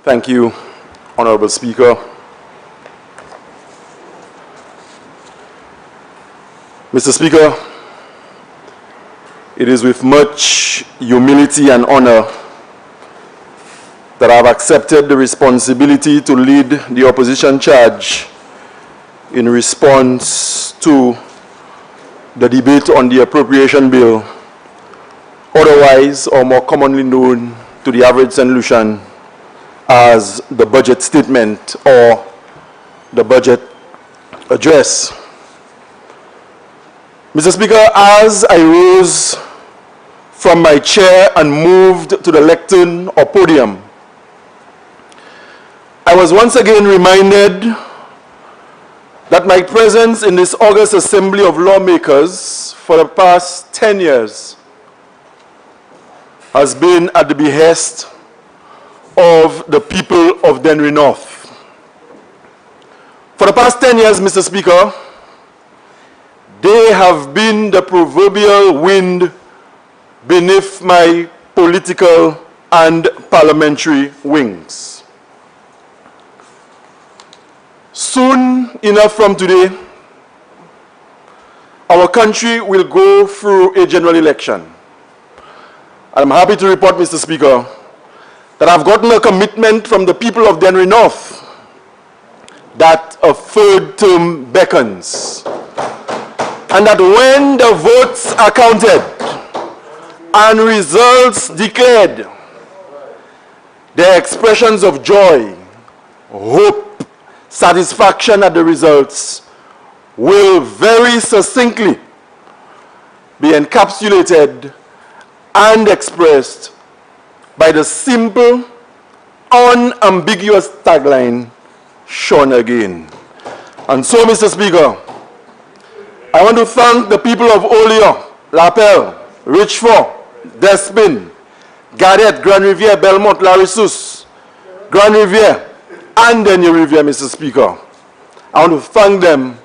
Thank you, Honorable Speaker. Mr. Speaker, it is with much humility and honor that I have accepted the responsibility to lead the opposition charge in response to the debate on the appropriation bill, otherwise or more commonly known to the average St. Lucian as the budget statement or the budget address. Mr. Speaker, as I rose from my chair and moved to the lectern or podium, I was once again reminded that my presence in this august assembly of lawmakers for the past 10 years has been at the behest of the people of Dennery North. For the past 10 years, Mr. Speaker, they have been the proverbial wind beneath my political and parliamentary wings. Soon enough from today, our country will go through a general election. I'm happy to report, Mr. Speaker, that I've gotten a commitment from the people of Dennery North that a third term beckons, and that when the votes are counted and results declared, their expressions of joy, hope, satisfaction at the results will very succinctly be encapsulated and expressed by the simple, unambiguous tagline, Shawn again. And so, Mr. Speaker, I want to thank the people of Olio, Lapel, Richford, Despin, Gadet, Grand Riviere, Belmont, Larissus, Grand Riviere, and Dennery Riviere, Mr. Speaker. I want to thank them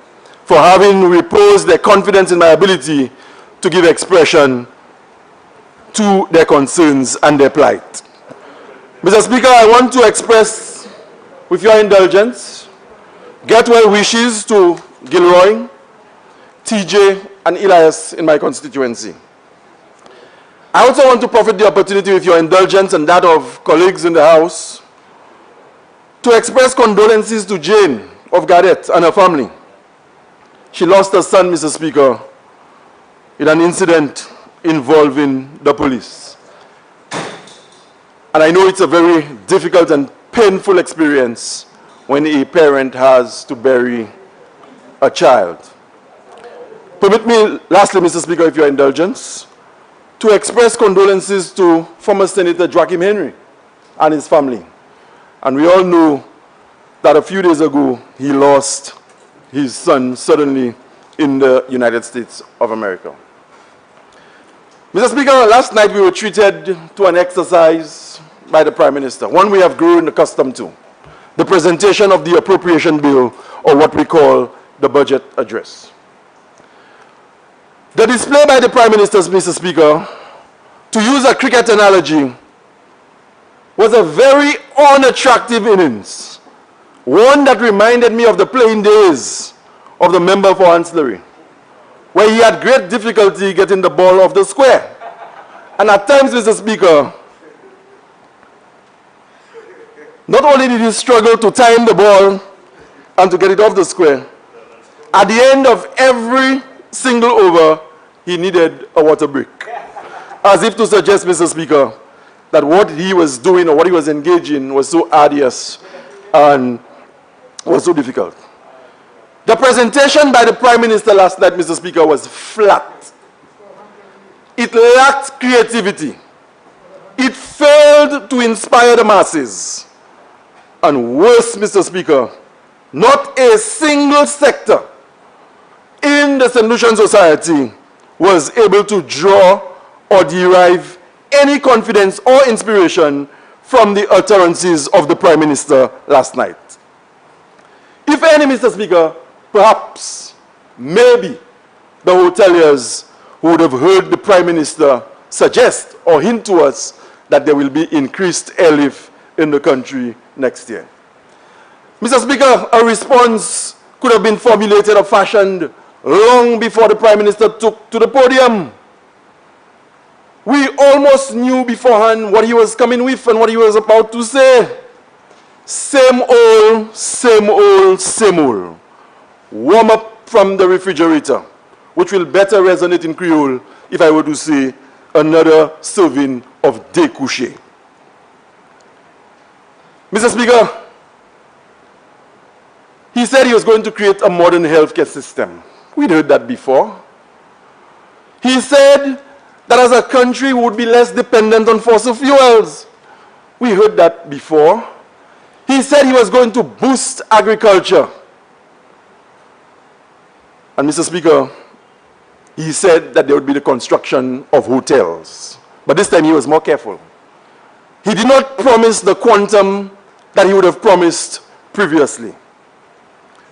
for having reposed their confidence in my ability to give expression to their concerns and their plight. Mr. Speaker, I want to express, with your indulgence, get well wishes to Gilroy, TJ, and Elias in my constituency. I also want to profit the opportunity with your indulgence and that of colleagues in the House to express condolences to Jane of Gadet and her family. She lost her son, Mr. Speaker, in an incident involving the police. And I know it's a very difficult and painful experience when a parent has to bury a child. Permit me, lastly, Mr. Speaker, with your indulgence, to express condolences to former Senator Joachim Henry and his family. And we all know that a few days ago, he lost his son suddenly in the United States of America. Mr. Speaker, last night we were treated to an exercise by the Prime Minister, one we have grown accustomed to, the presentation of the appropriation bill, or what we call the budget address. The display by the Prime Minister, Mr. Speaker, to use a cricket analogy, was a very unattractive innings, one that reminded me of the playing days of the member for Ancillary, where he had great difficulty getting the ball off the square. And at times, Mr. Speaker, not only did he struggle to time the ball and to get it off the square, at the end of every single over, he needed a water break. As if to suggest, Mr. Speaker, that what he was doing or what he was engaging in was so arduous and was so difficult. The presentation by the Prime Minister last night, Mr. Speaker, was flat. It lacked creativity. It failed to inspire the masses. And worse, Mr. Speaker, not a single sector in the St. Lucian society was able to draw or derive any confidence or inspiration from the utterances of the Prime Minister last night. If any, Mr. Speaker, perhaps, maybe, the hoteliers would have heard the Prime Minister suggest or hint to us that there will be increased airlift in the country next year. Mr. Speaker, a response could have been formulated or fashioned long before the Prime Minister took to the podium. We almost knew beforehand what he was coming with and what he was about to say. Same old, same old, same old. Warm up from the refrigerator, which will better resonate in Creole if I were to say another serving of découché. Mr. Speaker, he said he was going to create a modern healthcare system. We'd heard that before. He said that as a country we would be less dependent on fossil fuels. We heard that before. He said he was going to boost agriculture. And Mr. Speaker, he said that there would be the construction of hotels. But this time he was more careful. He did not promise the quantum that he would have promised previously.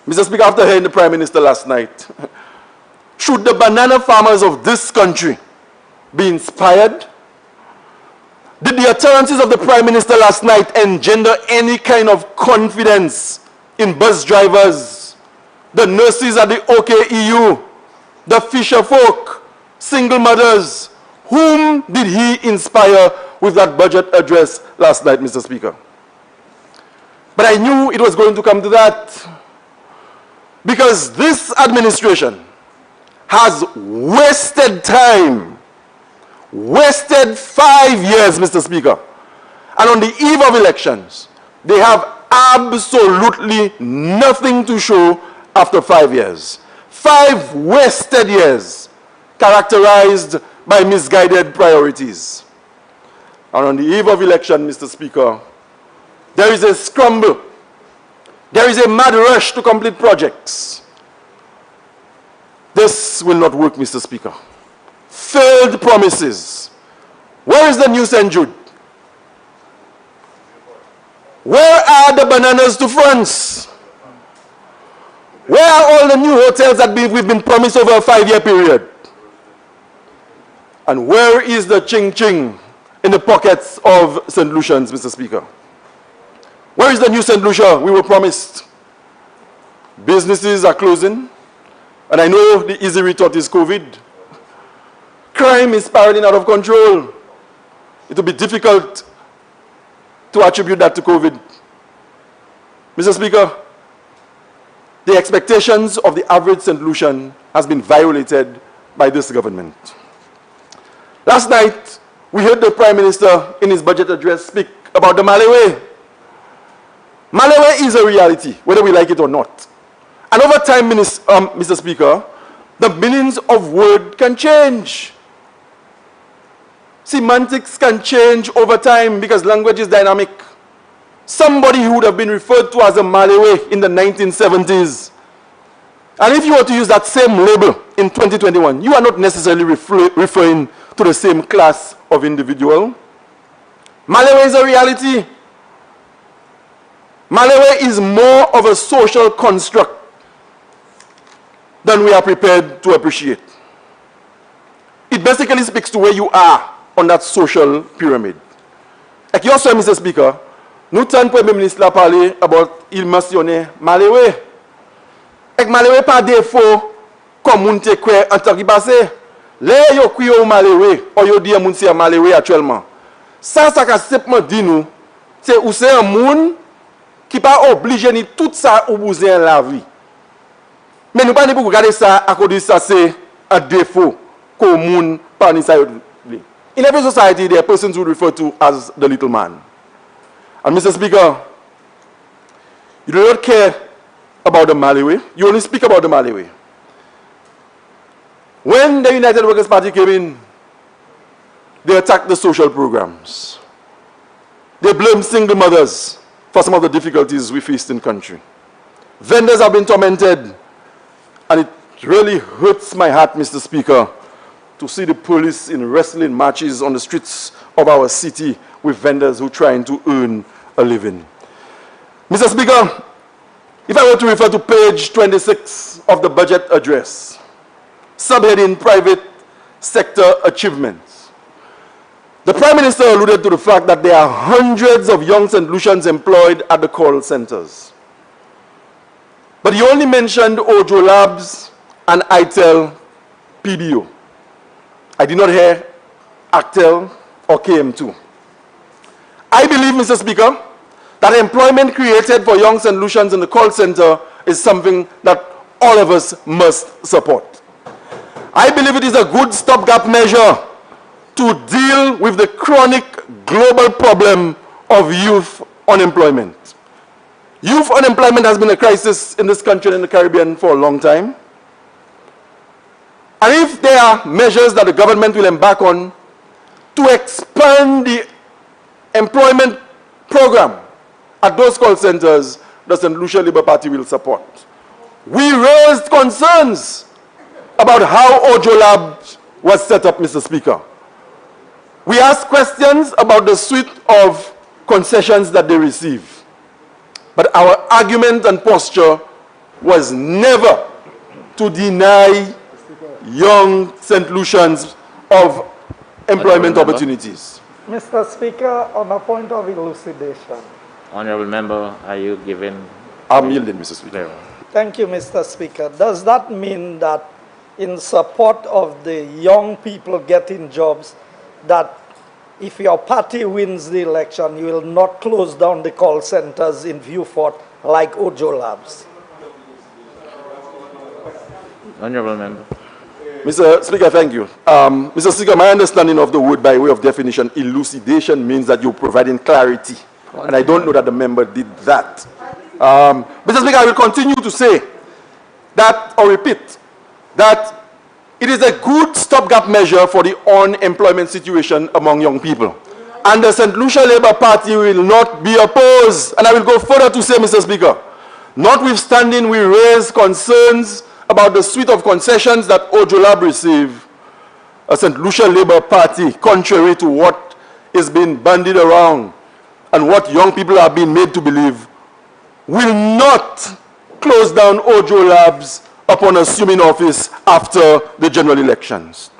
Mr. Speaker, after hearing the Prime Minister last night, should the banana farmers of this country be inspired? Did the utterances of the Prime Minister last night engender any kind of confidence in bus drivers, the nurses at the OKEU, the fisher folk, single mothers? Whom did he inspire with that budget address last night, Mr. Speaker? But I knew it was going to come to that, because this administration has wasted time, wasted 5 years, Mr. Speaker. And on the eve of elections, they have absolutely nothing to show after 5 years. 5 wasted years characterized by misguided priorities. And on the eve of election, Mr. Speaker, there is a scramble. There is a mad rush to complete projects. This will not work, Mr. Speaker. Failed promises. Where is the new St. Jude? Where are the bananas to France? Where are all the new hotels that we've been promised over a 5-year period? And where is the ching-ching in the pockets of St. Lucians, Mr. Speaker? Where is the new St. Lucia we were promised? Businesses are closing, and I know the easy retort is COVID. Crime is spiraling out of control. It will be difficult to attribute that to COVID. Mr. Speaker, the expectations of the average St. Lucian has been violated by this government. Last night, we heard the Prime Minister in his budget address speak about the Maleway. Maleway is a reality, whether we like it or not. And over time, Mr. Speaker, the meanings of word can change. Semantics can change over time because language is dynamic. Somebody who would have been referred to as a Maleway in the 1970s, and if you were to use that same label in 2021, you are not necessarily referring to the same class of individual. Maleway is a reality. Maleway is more of a social construct than we are prepared to appreciate. It basically speaks to where you are on that social pyramid. Like you also, Mr. Speaker, nous t'en Premier ministre a parlé about, il mentionnait Maleway. Et Maleway par défaut, comme on te croit en tant que passé, les yo kouyo ou Maleway, ou yo di moun si a Maleway actuellement. Ça ka simplement dit nous, c'est ou c'est un moun qui pas obligé ni tout ça ou besoin la vie. Mais nous pas pour regarder ça à cause de ça c'est un défaut qu'on moun pas ni ça. In every society there are persons who refer to as the little man. And Mr. Speaker, you do not care about the Maleway. You only speak about the Maleway. When the United Workers' Party came in, they attacked the social programs. They blamed single mothers for some of the difficulties we faced in the country. Vendors have been tormented, and it really hurts my heart, Mr. Speaker, to see the police in wrestling matches on the streets of our city with vendors who are trying to earn a living. Mr. Speaker, if I were to refer to page 26 of the budget address, subheading private sector achievements, The Prime Minister alluded to the fact that there are hundreds of young St. Lucians employed at the call centers. But he only mentioned Ojo Labs and ITEL PBO. I did not hear Actel or KM2. I believe, Mr. Speaker, that employment created for young St. Lucians in the call center is something that all of us must support. I believe it is a good stopgap measure to deal with the chronic global problem of youth unemployment. Youth unemployment has been a crisis in this country and in the Caribbean for a long time. And if there are measures that the government will embark on to expand the employment program at those call centers, the St. Lucia Labour Party will support. We raised concerns about how Ojo Labs was set up, Mr. Speaker. We asked questions about the suite of concessions that they receive. But our argument and posture was never to deny young St. Lucians of employment opportunities. Mr. Speaker, on a point of elucidation. Honourable Member, are you giving? I'm yielding, Mr. Speaker. Thank you, Mr. Speaker. Does that mean that in support of the young people getting jobs, that if your party wins the election, you will not close down the call centers in Viewfort like Ojo Labs? Honourable Member. Mr. Speaker, thank you. Mr. Speaker, my understanding of the word by way of definition, elucidation, means that you're providing clarity. And I don't know that the member did that. Mr. Speaker, I will continue to say that, or repeat, that it is a good stopgap measure for the unemployment situation among young people. And the St. Lucia Labour Party will not be opposed. And I will go further to say, Mr. Speaker, notwithstanding we raise concerns about the suite of concessions that Ojo Lab receive, a St. Lucia Labour Party, contrary to what is being bandied around and what young people are being made to believe, will not close down Ojo Labs upon assuming office after the general elections.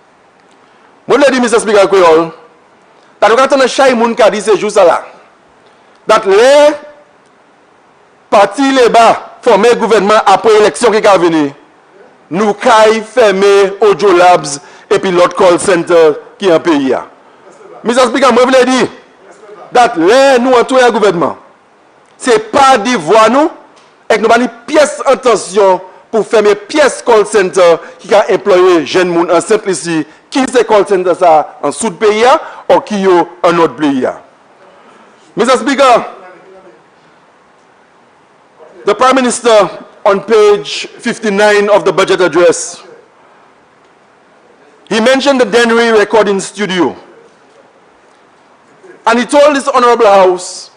Mon lady, Mr. Speaker, Kweyol, that we got on a shy moon ka di se jou sa la, that le parti Labour forme gouvernement après élection qui ka veni, nous kay fermer Ojo Labs et puis l'autre call center qui en pays a. Mr. Speaker, moi vle di, that le nous entouye un gouvernement, c'est pas di voix nous, et nous bani pièce intention pour fermer pièce call center qui a employé jeunes moun en simple ici, qui c'est call center ça en sud pays ou qui yo en autre pays. Mr. Speaker, the Prime Minister on page 59 of the budget address, he mentioned the Dennery recording studio. And he told this honorable house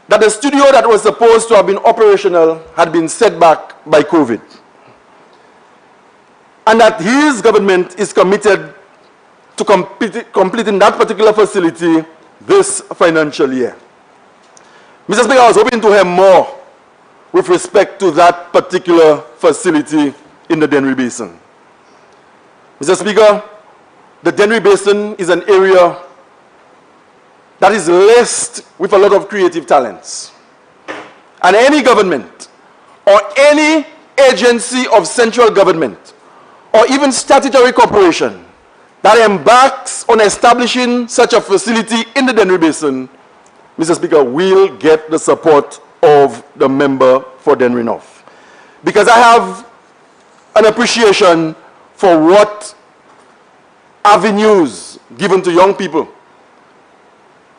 that the studio that was supposed to have been operational had been set back by COVID. And that his government is committed to completing that particular facility this financial year. Mr. Speaker, I was hoping to hear more with respect to that particular facility in the Dennery Basin. Mr. Speaker, the Dennery Basin is an area that is laced with a lot of creative talents. And any government or any agency of central government or even statutory corporation that embarks on establishing such a facility in the Dennery Basin, Mr. Speaker, will get the support of the member for Dennery North. Because I have an appreciation for what avenues given to young people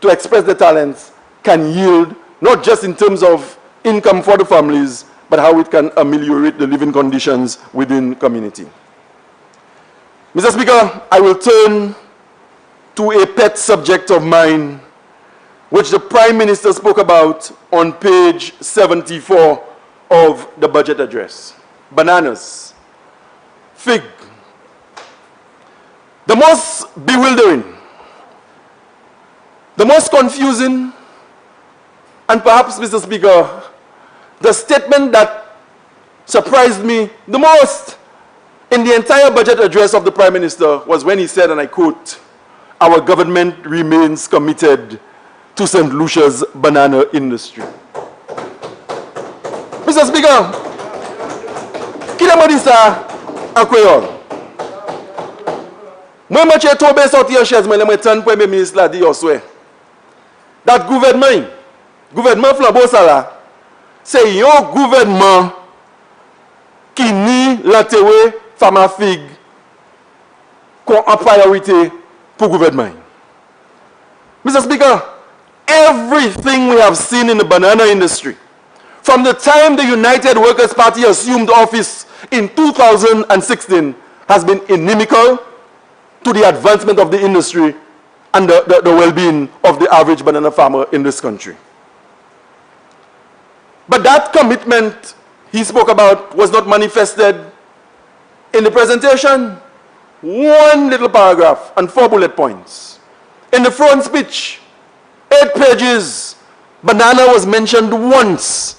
to express their talents can yield, not just in terms of income for the families, but how it can ameliorate the living conditions within community. Mr. Speaker, I will turn to a pet subject of mine, which the Prime Minister spoke about on page 74 of the budget address. Bananas, fig. The most bewildering, the most confusing, and perhaps, Mr. Speaker, the statement that surprised me the most in the entire budget address of the Prime Minister was when he said, and I quote, our government remains committed to St. Lucia's banana industry. Mr. Speaker, kila modisa en créole. Moi, je tombé sortir chaise, mais le temps premier ministre l'a dit au souhait. Dat gouvernement flambeau ça là, c'est un gouvernement qui nie l'intérêt femme figue en priorité pour le gouvernement. Mr. Speaker, everything we have seen in the banana industry, from the time the United Workers' Party assumed office in 2016, has been inimical to the advancement of the industry and the well-being of the average banana farmer in this country. But that commitment he spoke about was not manifested in the presentation. One little paragraph and 4 bullet points. In the front speech, 8 pages, banana was mentioned once.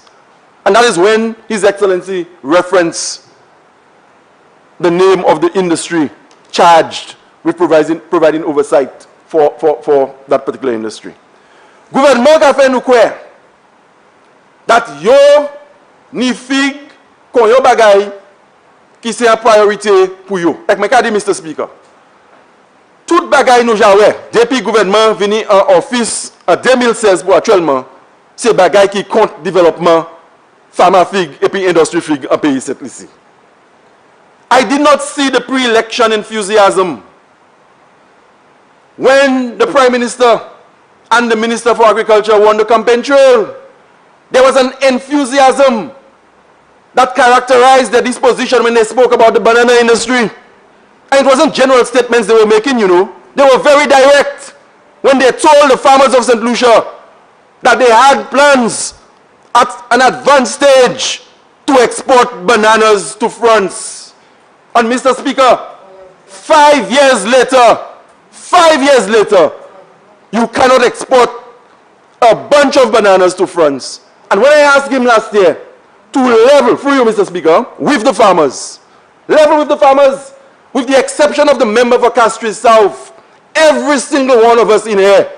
And that is when His Excellency referenced the name of the industry charged with providing oversight for that particular industry. Gouvernement a fait nous croire that yo ni fig kon yo bagay qui c'est une priorité pour yo. Ek me ka di, Mr. Speaker. Tout bagay nous jawe depuis gouvernement venu en office en 2016 pour actuellement, c'est bagay qui compte développement pharma fig et puis industrie fig en pays cette ici. I did not see the pre-election enthusiasm when the Prime Minister and the Minister for Agriculture won the campaign trail. There was an enthusiasm that characterized their disposition when they spoke about the banana industry. And it wasn't general statements they were making, you know. They were very direct when they told the farmers of St. Lucia that they had plans at an advanced stage to export bananas to France. And Mr. Speaker, 5 years later, you cannot export a bunch of bananas to France. And when I asked him last year to level, through you, Mr. Speaker, with the farmers, with the exception of the member for Castries South, every single one of us in here,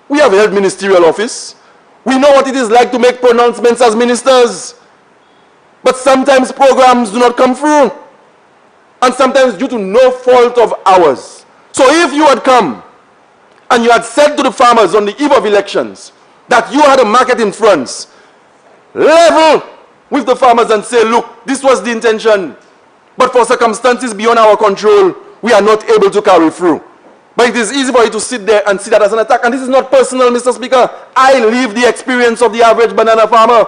we have held ministerial office. We know what it is like to make pronouncements as ministers. But sometimes programs do not come through. And sometimes due to no fault of ours. So if you had come and you had said to the farmers on the eve of elections that you had a market in France, level with the farmers and say, look, this was the intention, but for circumstances beyond our control, we are not able to carry through. But it is easy for you to sit there and see that as an attack. And this is not personal, Mr. Speaker. I live the experience of the average banana farmer.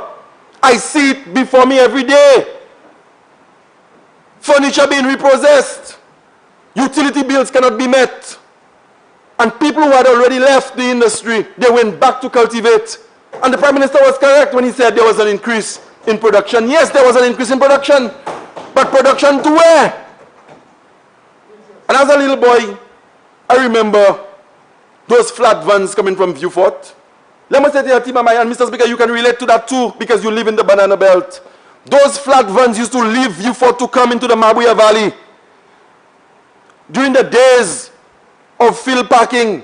I see it before me every day. Furniture being repossessed. Utility bills cannot be met. And people who had already left the industry, they went back to cultivate. And the Prime Minister was correct when he said there was an increase in production. Yes, there was an increase in production. But production to where? And as a little boy, I remember those flat vans coming from Vieux-Fort. Let me say to you, and Mr. Speaker, you can relate to that too because you live in the banana belt. Those flat vans used to leave Vieux-Fort to come into the Mabuya Valley. During the days of field packing,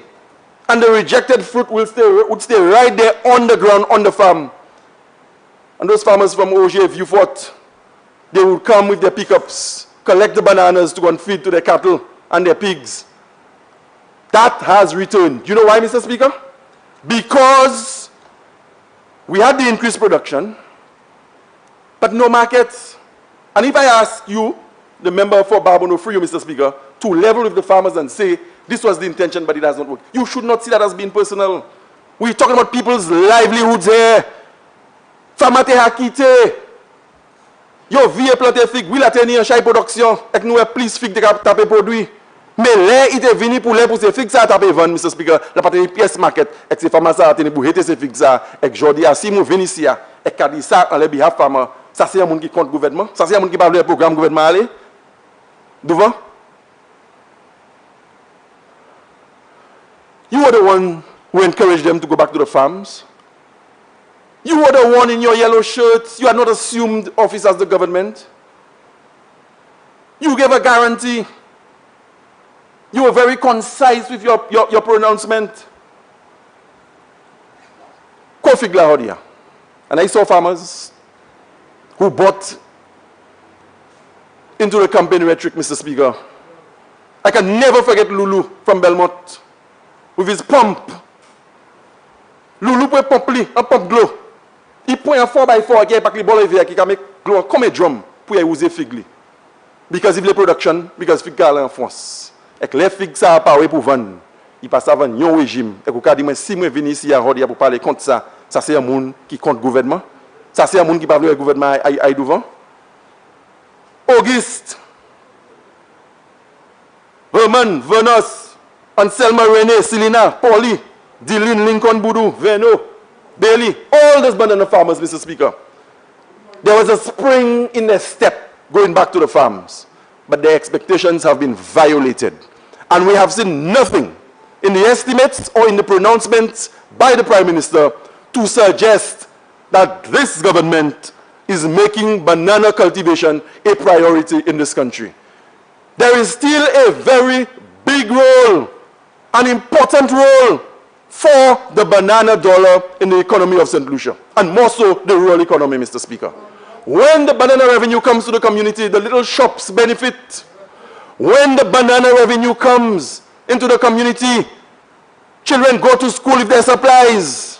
and the rejected fruit would stay right there on the ground, on the farm. And those farmers from Auger, Vieux-Fort, they would come with their pickups, collect the bananas to go and feed to their cattle and their pigs. That has returned. Do you know why, Mr. Speaker? Because we had the increased production, but no markets. And if I ask you, the member for Barbono Free, Mr. Speaker, to level with the farmers and say, this was the intention, but it has not worked. You should not see that as being personal. We're talking about people's livelihoods here. Famate hakite. Yo vie planté fig, oui la tenir en chay production, ek nou plus fig de taper produit. Mais là, il est venu pour ces figues ça taper vendre, Mr. Speaker. La patrie pièce market, et ces femmes ça tenir pour héter ces figues ça, et aujourd'hui si nous venons ici, et qu'a dit ça en les behalf farmer, ça c'est un monde qui compte gouvernement, ça c'est un monde qui parle le programme gouvernement aller. Devant. You were the one who encouraged them to go back to the farms. You were the one in your yellow shirts. You had not assumed office as the government. You gave a guarantee You were very concise with your pronouncement. Kofi Glahodia. And I saw farmers who bought into the campaign rhetoric, Mr. Speaker. I can never forget Lulu from Belmont with his pump. Lulu peut pomper un pump glow. Il prend un 4x4 qui est pas que les bols qui can make glow comme un drum pour user fig. Because if the production, because fig en France. Et que les figs ça pas pour vendre. Il passe avant un régime. Et que dit moi si moi venir ici à Rodia pour parler contre ça, ça c'est un monde qui contre gouvernement. Ça c'est un monde qui parle le gouvernement aille devant. Auguste, Roman, Venos, Anselma, René, Selina, Pauli, Dylan, Lincoln, Boudou, Veno, Bailey, all those banana farmers, Mr. Speaker. There was a spring in their step going back to the farms, but their expectations have been violated. And we have seen nothing in the estimates or in the pronouncements by the Prime Minister to suggest that this government is making banana cultivation a priority in this country. There is still a very big role, an important role for the banana dollar in the economy of St. Lucia, and more so the rural economy, Mr. Speaker. When the banana revenue comes to the community, the little shops benefit. When the banana revenue comes into the community, children go to school with their supplies.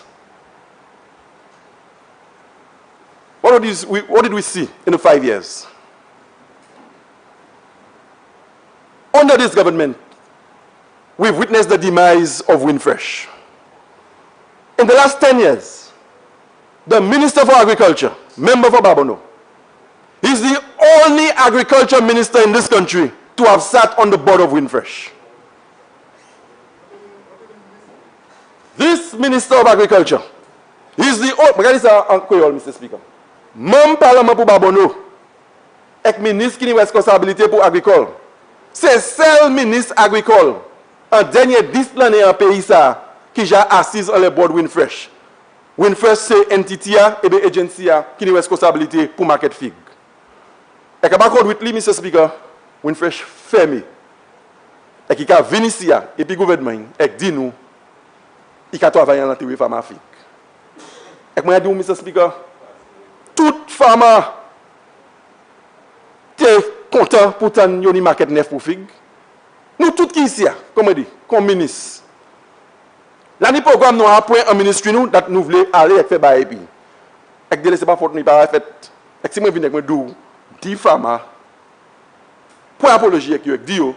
What did we see in the 5 years? Under this government, we've witnessed the demise of Winfresh. In the last 10 years, the Minister for Agriculture, member for Babono, is the only agriculture minister in this country to have sat on the board of Winfresh. This Minister of Agriculture is the only, Mr. Speaker. Même parlement pour Babono, et ministre qui a responsabilité pour agricole. C'est seul ministre agricole, en dernier 10 l'année en pays ça, qui a assis à le board Winfresh. Winfresh c'est entité et bien agency qui a responsabilité pour market fig. Et quand on with lui, Mr. Speaker, Winfresh fermé. Et qui a venu ici et puis gouvernement et dit nous, il a travaillé dans la théorie pharmaceutique. Et moi je dis Mr. Speaker, tout farmer est content pour tant yoni market neuf pour fig. Nous tous qui ici, comme on dit, comme ministre. L'année programme nous apprend un ministre nous dat nous voulons aller et faire bail puis. Et que laisser pas faute nous pas fait. Et si moi viens avec moi dou 10 farmer pour apologie avec Dio.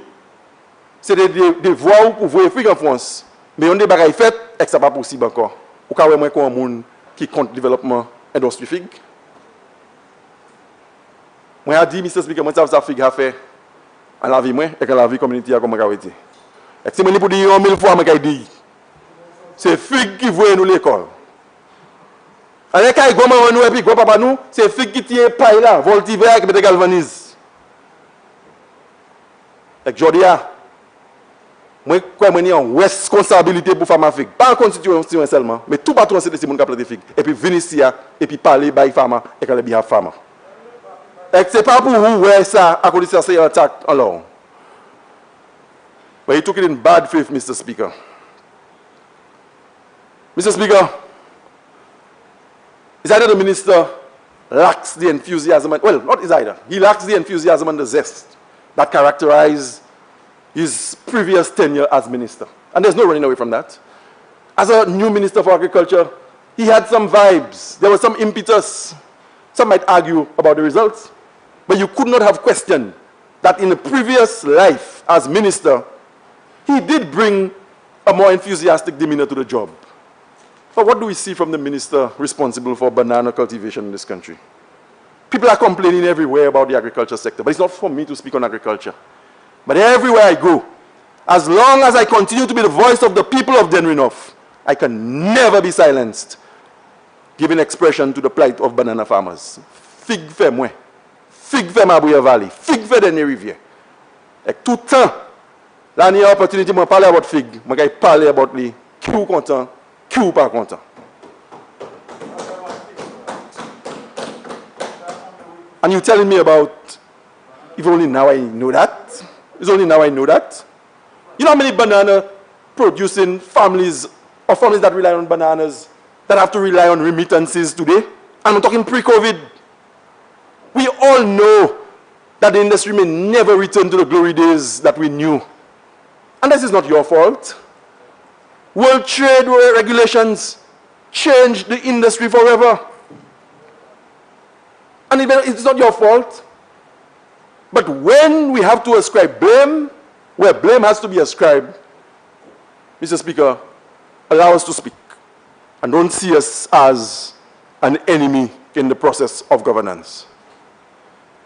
C'est des voix pour voir fig en France. Mais on des bagailles fait et que ça pas possible encore. Ou ka ouais moi comme un monde qui compte développement industrie fig. Moi a dit Mr. Speaker, moi ça fig a fait en la vie moi et que la vie communauté a comme été. Et si moi pour dire 1000 fois moi dit c'est fig qui voit nous l'école. Allez kay go maman nous et puis go papa nous, c'est fig qui tient paille là, voltiver qui met galvanise. Et Jodia moi quoi moi en responsabilité pour faire ma fig, pas en constitution seulement, mais tout patron c'est des monde qui planter fig et puis venir ici et puis parler by farmer et que les bien farmer. Et c'est pas pour vous ouais ça à cause de ça c'est attaque alors. But he took it in bad faith, Mr. Speaker. Mr. Speaker, it's either the minister lacks the enthusiasm, well, not is either. He lacks the enthusiasm and the zest that characterize his previous tenure as minister. And there's no running away from that. As a new minister for agriculture, he had some vibes. There was some impetus. Some might argue about the results. But you could not have questioned that in the previous life as minister, he did bring a more enthusiastic demeanor to the job. But what do we see from the minister responsible for banana cultivation in this country? People are complaining everywhere about the agriculture sector, but it's not for me to speak on agriculture. But everywhere I go, as long as I continue to be the voice of the people of Denrinoff, I can never be silenced, giving expression to the plight of banana farmers. Fig fait moi, fig fait Mabouya Valley, fig fait Denny Rivière. Et tout le temps, là, il y a l'opportunité de parler about fig, je vais parler about lui, qui est content, qui n'est pas content. And you're telling me about, if only now I know that, it's only now I know that. You know how many banana producing families or families that rely on bananas that have to rely on remittances today? And I'm talking pre-COVID. We all know that the industry may never return to the glory days that we knew. And this is not your fault. World trade regulations changed the industry forever. And it's not your fault. But when we have to ascribe blame, where blame has to be ascribed, Mr. Speaker, allow us to speak. And don't see us as an enemy in the process of governance.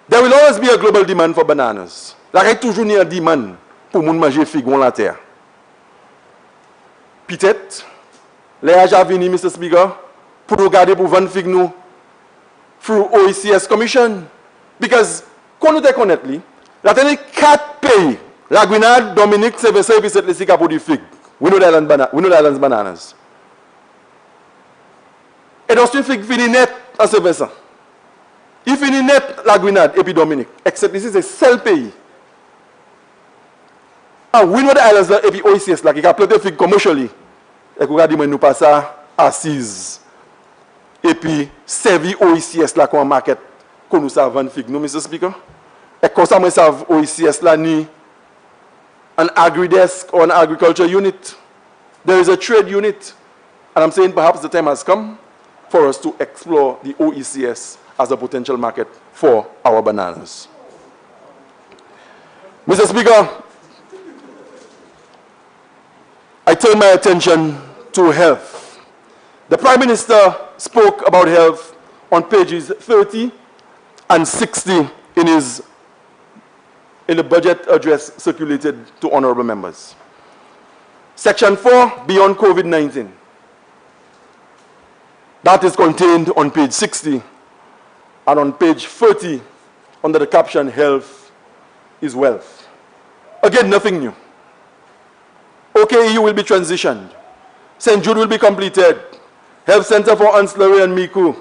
There will always be a global demand for bananas. La règle toujours ni un demand pour moun manger figon la terre. Peut-être, les âges à venir, Mr. Speaker, pour nous garder pour vendre fig nous through OECS Commission. Because, quand nous te connaître, la tenue 4 pays, la Grenade, Dominique, Saint-Vincent et puis cette liste pour du fig. We know the islands bananas. Et donc, c'est fig fini net à Saint-Vincent. Il finit net la Grenade et puis Dominique. Except ici, c'est le seul pays. And we know the islands et puis OECS là, qui a planté fig commercially. Et qu'on a dit, nous pas ça assise. Et puis, servi OECS là comme market, qu'on nous savons vendre fig. Nous, Mr. Speaker? Et comme ça, nous savons OECS là ni an agri-desk or an agriculture unit. There is a trade unit. And I'm saying perhaps the time has come for us to explore the OECS as a potential market for our bananas. Mr. Speaker, I turn my attention to health. The Prime Minister spoke about health on pages 30 and 60 in the budget address circulated to honorable members. Section 4, beyond COVID-19. That is contained on page 60 and on page 30 under the caption Health is Wealth. Again, nothing new. OKEU will be transitioned. St. Jude will be completed. Health Center for Ancillary and Miku.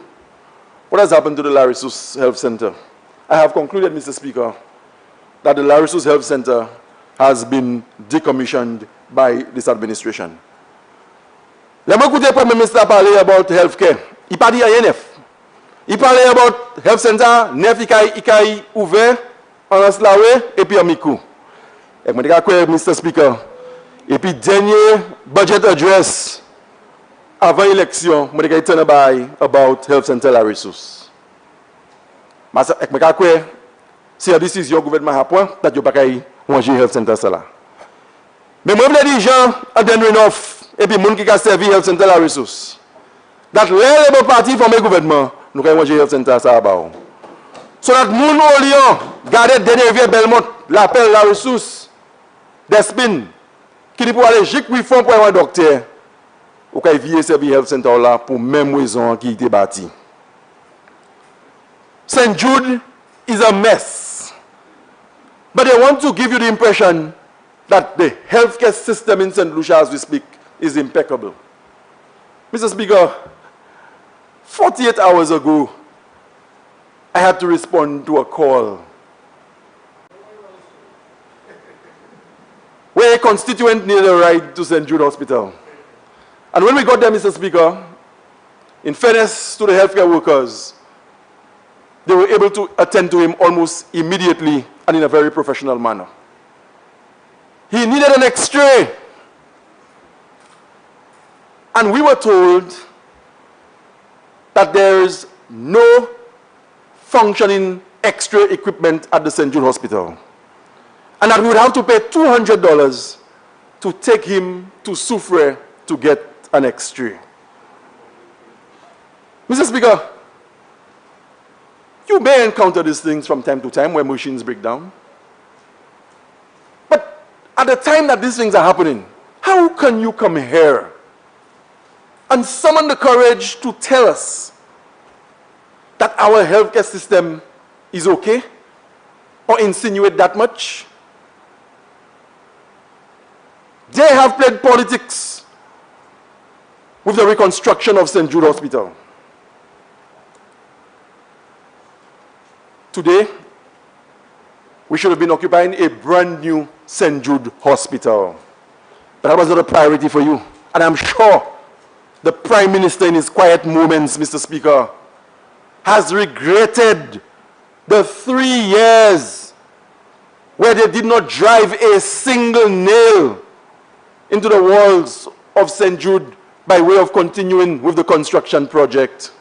What has happened to the Larissus Health Center? I have concluded, Mr. Speaker, that the Larissus Health Center has been decommissioned by this administration. Let me écouter le Premier ministre parler about healthcare. Il parle de rien neuf. Il parlait about health center, neuf ikai ouvert, en Anslawe, et puis en Miku. Et je dis Mr. Speaker, et puis dernier budget address avant l'élection, je dis turn about health center Larissus. Je dis si la décision gouvernement a point, that you bakay manger health center ça. Mais moi je dis gens en Denrenoff et puis moun qui a servi health center Larissus. That les Labour Party forme gouvernement, nous allons manger health center ça ba. So that moun au Lyon garder dernier vieux Belmont, l'appel Larissus, Despin, qui dit pour aller jic oui fond pour un docteur. Ou kay vieux servi health center là pour même raison qui était bâti. St. Jude is a mess. But they want to give you the impression that the healthcare system in St. Lucia as we speak is impeccable. Mr. Speaker, 48 hours ago, I had to respond to a call where a constituent needed a ride to St. Jude Hospital. And when we got there, Mr. Speaker, in fairness to the healthcare workers, they were able to attend to him almost immediately and in a very professional manner. He needed an X-ray. And we were told that there is no functioning X-ray equipment at the St. Jude Hospital. And that we would have to pay $200 to take him to Soufrière to get an X-ray. Mr. Speaker, you may encounter these things from time to time where machines break down. But at the time that these things are happening, how can you come here and summon the courage to tell us that our healthcare system is okay? Or insinuate that much? They have played politics with the reconstruction of St. Jude Hospital. Today, we should have been occupying a brand new St. Jude hospital. But that was not a priority for you. And I'm sure the Prime Minister in his quiet moments, Mr. Speaker, has regretted the 3 years where they did not drive a single nail into the walls of St. Jude by way of continuing with the construction project.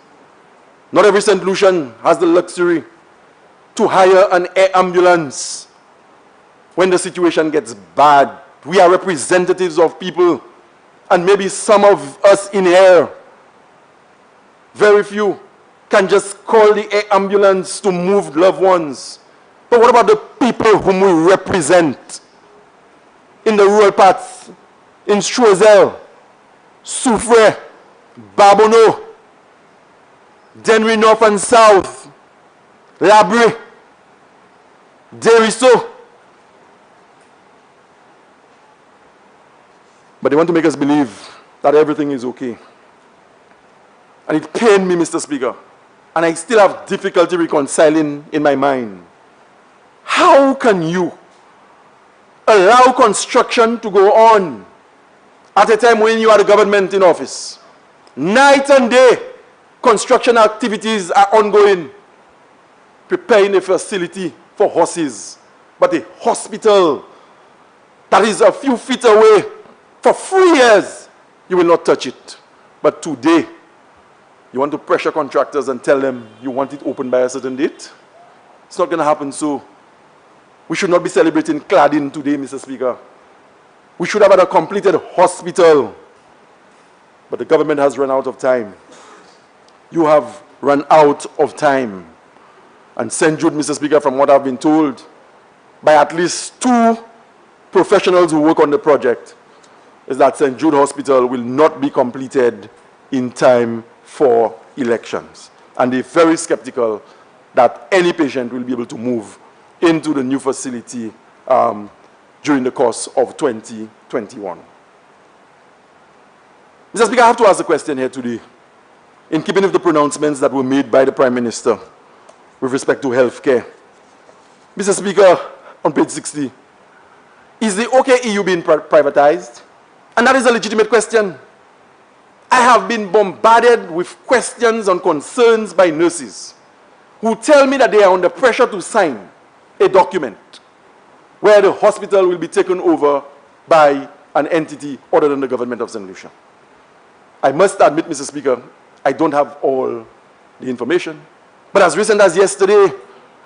Not every St. Lucian has the luxury to hire an air ambulance when the situation gets bad. We are representatives of people, and maybe some of us in here, very few, can just call the air ambulance to move loved ones. But what about the people whom we represent in the rural parts, in Strozel, Soufre, Babono, Denry North and South, Labrie, Deriso? But they want to make us believe that everything is okay. And it pained me, Mr. Speaker, and I still have difficulty reconciling in my mind. How can you allow construction to go on at a time when you are the government in office? Night and day, construction activities are ongoing, preparing a facility for horses, but a hospital that is a few feet away, for 3 years, you will not touch it. But today, you want to pressure contractors and tell them you want it open by a certain date? It's not going to happen. So we should not be celebrating cladding today, Mr. Speaker. We should have had a completed hospital. But the government has run out of time. You have run out of time. And St. Jude, Mr. Speaker, from what I've been told by at least 2 professionals who work on the project, is that St. Jude Hospital will not be completed in time for elections. And they're very skeptical that any patient will be able to move into the new facility during the course of 2021. Mr. Speaker, I have to ask a question here today, in keeping with the pronouncements that were made by the Prime Minister with respect to health care. Mr. Speaker, on page 60, is the OKEU being privatized? And that is a legitimate question. I have been bombarded with questions and concerns by nurses who tell me that they are under pressure to sign a document where the hospital will be taken over by an entity other than the government of St. Lucia. I must admit, Mr. Speaker, I don't have all the information. But as recent as yesterday,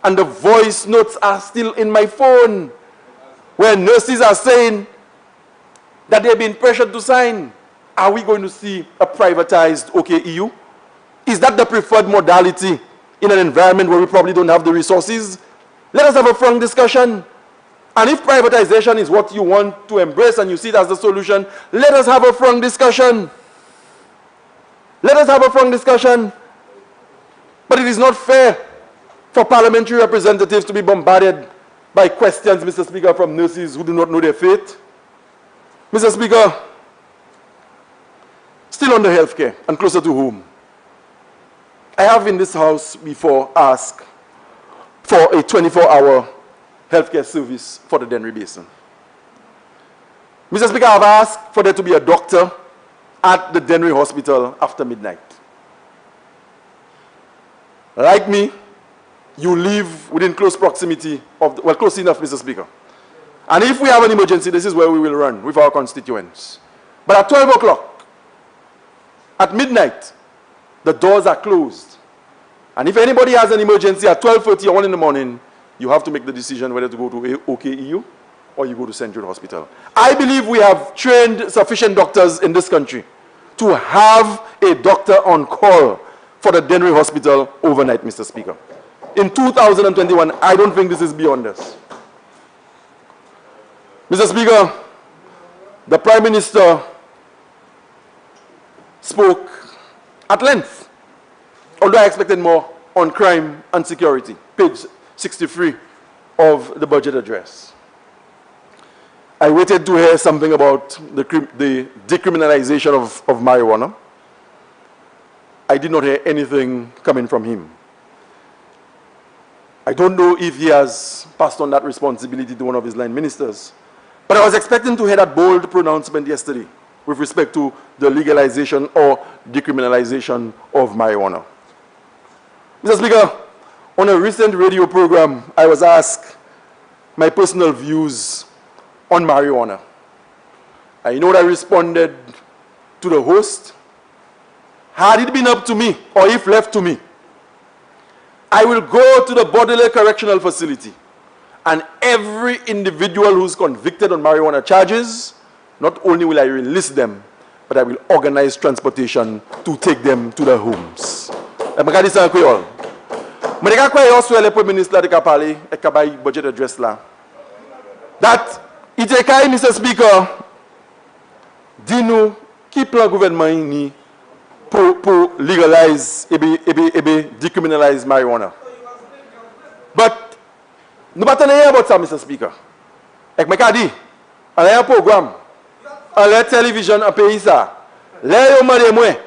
and the voice notes are still in my phone, where nurses are saying that they're being pressured to sign. Are we going to see a privatized OKEU? Is that the preferred modality in an environment where we probably don't have the resources? Let us have a frank discussion. And if privatization is what you want to embrace and you see it as the solution, let us have a frank discussion. Let us have a frank discussion. But it is not fair for parliamentary representatives to be bombarded by questions, Mr. Speaker, from nurses who do not know their fate. Mr. Speaker, still on the healthcare and closer to home, I have in this house before asked for a 24-hour healthcare service for the Dennery Basin. Mr. Speaker, I have asked for there to be a doctor at the Dennery Hospital after midnight. Like me, you live within close proximity of, well, close enough, Mr. Speaker. And if we have an emergency, this is where we will run with our constituents. But at 12 o'clock, at midnight, the doors are closed. And if anybody has an emergency at 12:30 or 1 in the morning, you have to make the decision whether to go to OKEU or you go to St. Jude Hospital. I believe we have trained sufficient doctors in this country to have a doctor on call for the Dennery Hospital overnight, Mr. Speaker. In 2021, I don't think this is beyond us. Mr. Speaker, the Prime Minister spoke at length, although I expected more, on crime and security, page 63 of the budget address. I waited to hear something about the decriminalization of marijuana. I did not hear anything coming from him. I don't know if he has passed on that responsibility to one of his line ministers. But I was expecting to hear that bold pronouncement yesterday with respect to the legalization or decriminalization of marijuana. Mr. Speaker, on a recent radio program, I was asked my personal views on marijuana. I know that I responded to the host. Had it been up to me, or if left to me, I will go to the Bordelais Correctional Facility, and every individual who's convicted on marijuana charges, not only will I release them, but I will organize transportation to take them to their homes. I'm going to say to you all. I'm going to say to the Minister de Kapali, a budget address la, that it is Mr. Speaker, dis-nous qui plan gouvernement ni pour legalize et decriminalize marijuana. But nous ne parlons pas about ça, Mr. Speaker. Et je dis, on a un programme, on a la télévision en pays ça. Là, on m'a dit,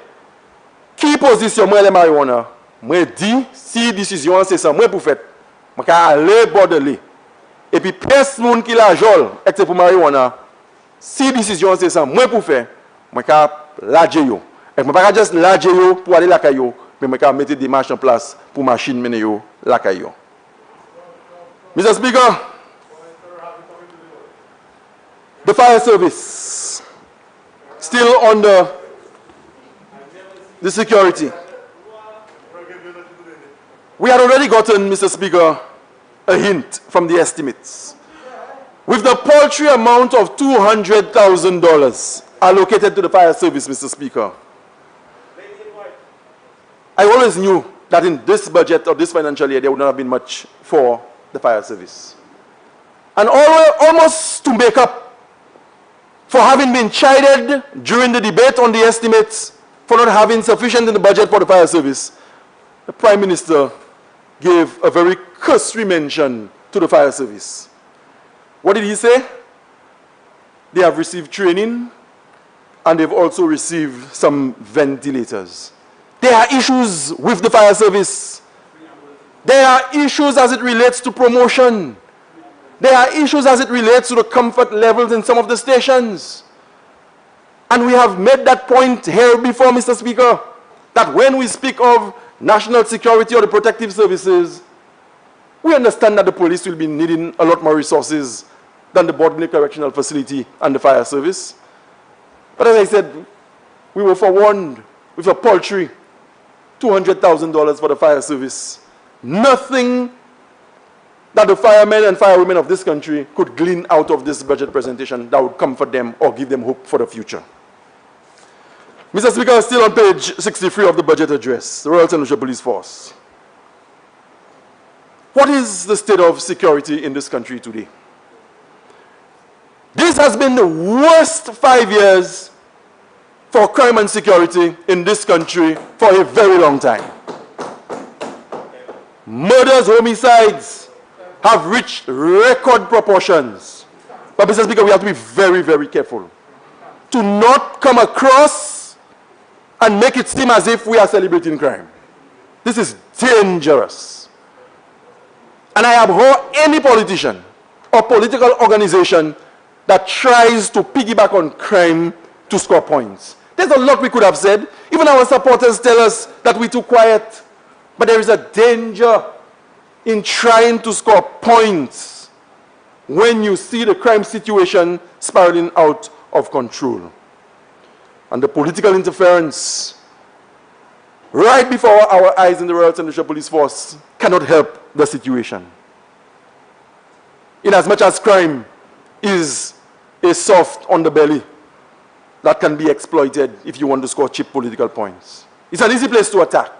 qui position moi les marijuana? Moi dis, si décision c'est ça, moi pour faire, je vais aller Bordelais. Et puis personne qui la jole, except pour marijuana, si décision c'est ça, moi pour faire, je vais la yo. Et je ne vais pas juste la yo pour aller la caillou, mais je vais mettre des marches en place pour machine mener yo la caillou. Mr. Speaker, the fire service still under the security. We had already gotten, Mr. Speaker, a hint from the estimates. With the paltry amount of $200,000 allocated to the fire service, Mr. Speaker, I always knew that in this budget or this financial year, there would not have been much for the fire service. And almost to make up for having been chided during the debate on the estimates for not having sufficient in the budget for the fire service, the Prime Minister gave a very cursory mention to the fire service. What did he say? They have received training and they've also received some ventilators. There are issues with the fire service. There are issues as it relates to promotion. There are issues as it relates to the comfort levels in some of the stations. And we have made that point here before, Mr. Speaker, that when we speak of national security or the protective services, we understand that the police will be needing a lot more resources than the Bordelais Correctional Facility and the fire service. But as I said, we were forewarned with a paltry $200,000 for the fire service. Nothing that the firemen and firewomen of this country could glean out of this budget presentation that would comfort them or give them hope for the future. Mr. Speaker, still on page 63 of the budget address, the Royal St. Lucia Police Force. What is the state of security in this country today? This has been the worst 5 years for crime and security in this country for a very long time. Murders, homicides have reached record proportions. But Mr. Speaker, we have to be very, very careful to not come across and make it seem as if we are celebrating crime. This is dangerous. And I abhor any politician or political organization that tries to piggyback on crime to score points. There's a lot we could have said. Even our supporters tell us that we're too quiet. But there is a danger in trying to score points when you see the crime situation spiraling out of control. And the political interference right before our eyes in the Royal St. Lucia Police Force cannot help the situation. In as much as crime is a soft underbelly that can be exploited if you want to score cheap political points. It's an easy place to attack.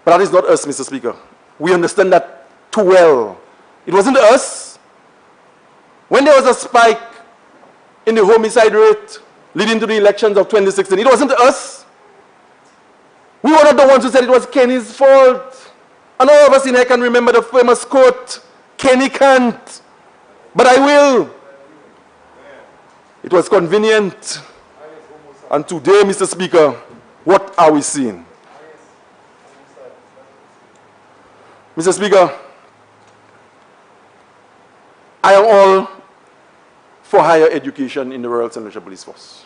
But that is not us, Mr. Speaker. We understand that too well. It wasn't us. When there was a spike in the homicide rate leading to the elections of 2016, it wasn't us. We were not the ones who said it was Kenny's fault. And all of us in here can remember the famous quote, Kenny can't, but I will. It was convenient. And today, Mr. Speaker, what are we seeing? Mr. Speaker, I am all for higher education in the Royal St. Lucia Police Force.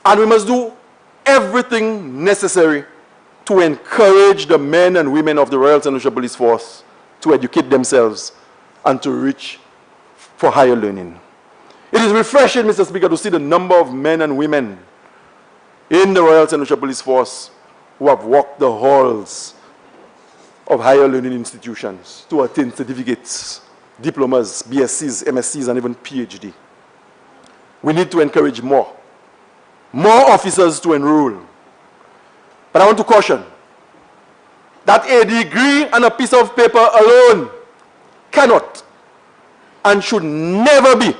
And we must do everything necessary to encourage the men and women of the Royal St. Lucia Police Force to educate themselves and to reach for higher learning. It is refreshing, Mr. Speaker, to see the number of men and women in the Royal St. Lucia Police Force who have walked the halls of higher learning institutions to attain certificates, diplomas, BScs, MScs, and even PhD. We need to encourage more officers to enroll. But I want to caution that a degree and a piece of paper alone cannot and should never be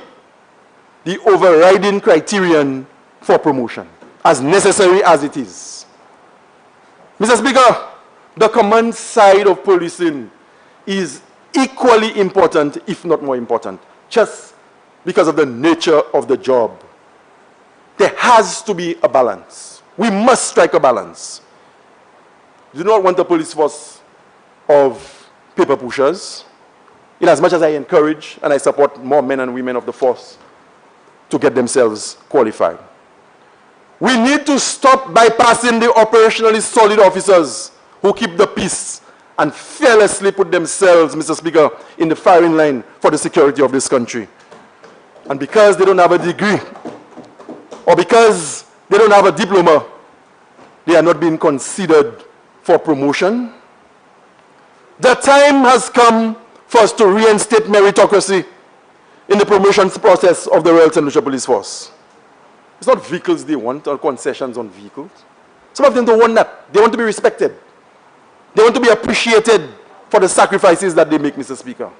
the overriding criterion for promotion, as necessary as it is. Mr. Speaker, the command side of policing is equally important, if not more important, just because of the nature of the job. There has to be a balance. We must strike a balance. We do not want a police force of paper pushers, in as much as I encourage and I support more men and women of the force to get themselves qualified. We need to stop bypassing the operationally solid officers who keep the peace and fearlessly put themselves, Mr. Speaker, in the firing line for the security of this country. And because they don't have a degree, or because they don't have a diploma, they are not being considered for promotion. The time has come for us to reinstate meritocracy in the promotions process of the Royal St. Lucia Police Force. It's not vehicles they want or concessions on vehicles. Some of them don't want that. They want to be respected. They want to be appreciated for the sacrifices that they make, Mr. Speaker.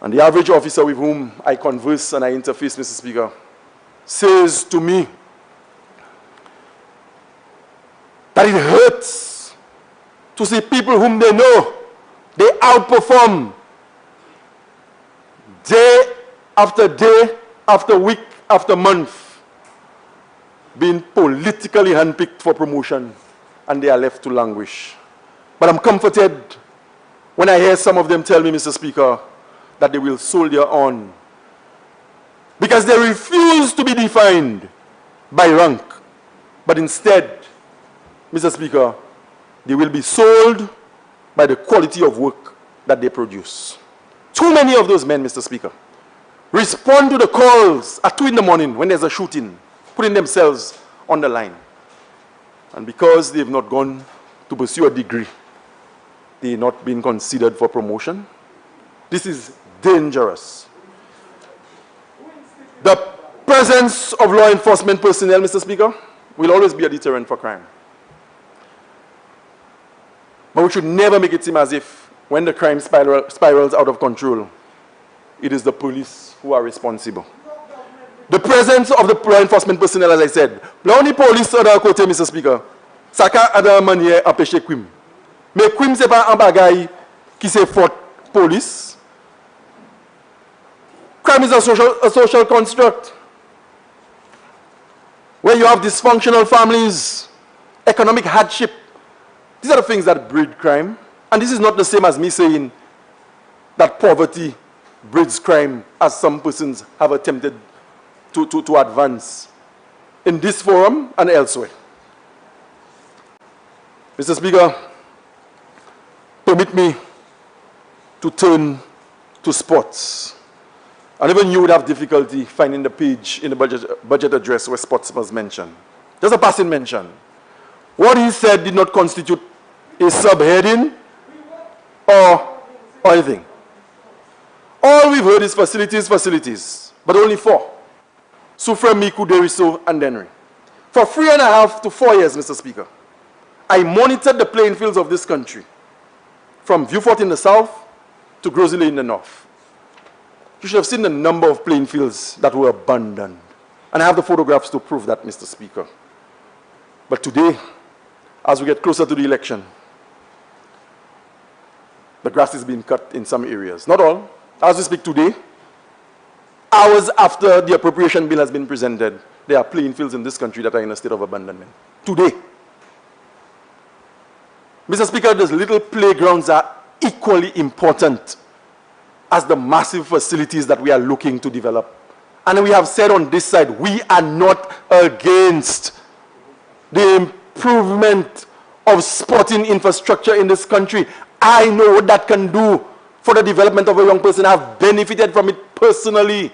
And the average officer with whom I converse and I interface, Mr. Speaker, says to me that it hurts to see people whom they know, they outperform day after week after month, being politically handpicked for promotion, and they are left to languish. But I'm comforted when I hear some of them tell me, Mr. Speaker, that they will soldier on because they refuse to be defined by rank, but instead, Mr. Speaker, they will be sold by the quality of work that they produce. Too many of those men, Mr. Speaker, respond to the calls at 2 in the morning when there's a shooting, putting themselves on the line. And because they have not gone to pursue a degree, they are not being considered for promotion. This is dangerous. The presence of law enforcement personnel, Mr. Speaker, will always be a deterrent for crime. But we should never make it seem as if when the crime spirals out of control, it is the police who are responsible. The presence of the law enforcement personnel, as I said, la only police à d'un côté, Mr. Speaker, ça a d'une manière empêcher crime. Mais crime c'est pas un bagay qui c'est faute police. Crime is a social construct where you have dysfunctional families, economic hardship. These are the things that breed crime. And this is not the same as me saying that poverty breeds crime, as some persons have attempted to advance in this forum and elsewhere. Mr. Speaker, permit me to turn to sports. And even you would have difficulty finding the page in the budget address where sports was mentioned. Just a passing mention. What he said did not constitute a subheading or anything. All we've heard is facilities, but only 4. Sufremi, Kuderiso, and Denry. For 3.5 to 4 years, Mr. Speaker, I monitored the playing fields of this country, from Viewfort in the south to Grosile in the north. You should have seen the number of playing fields that were abandoned. And I have the photographs to prove that, Mr. Speaker. But today, as we get closer to the election, the grass is being cut in some areas. Not all. As we speak today, hours after the appropriation bill has been presented, there are playing fields in this country that are in a state of abandonment. Today. Mr. Speaker, those little playgrounds are equally important as the massive facilities that we are looking to develop. And we have said on this side, we are not against the improvement of sporting infrastructure in this country. I know what that can do for the development of a young person. I've benefited from it personally.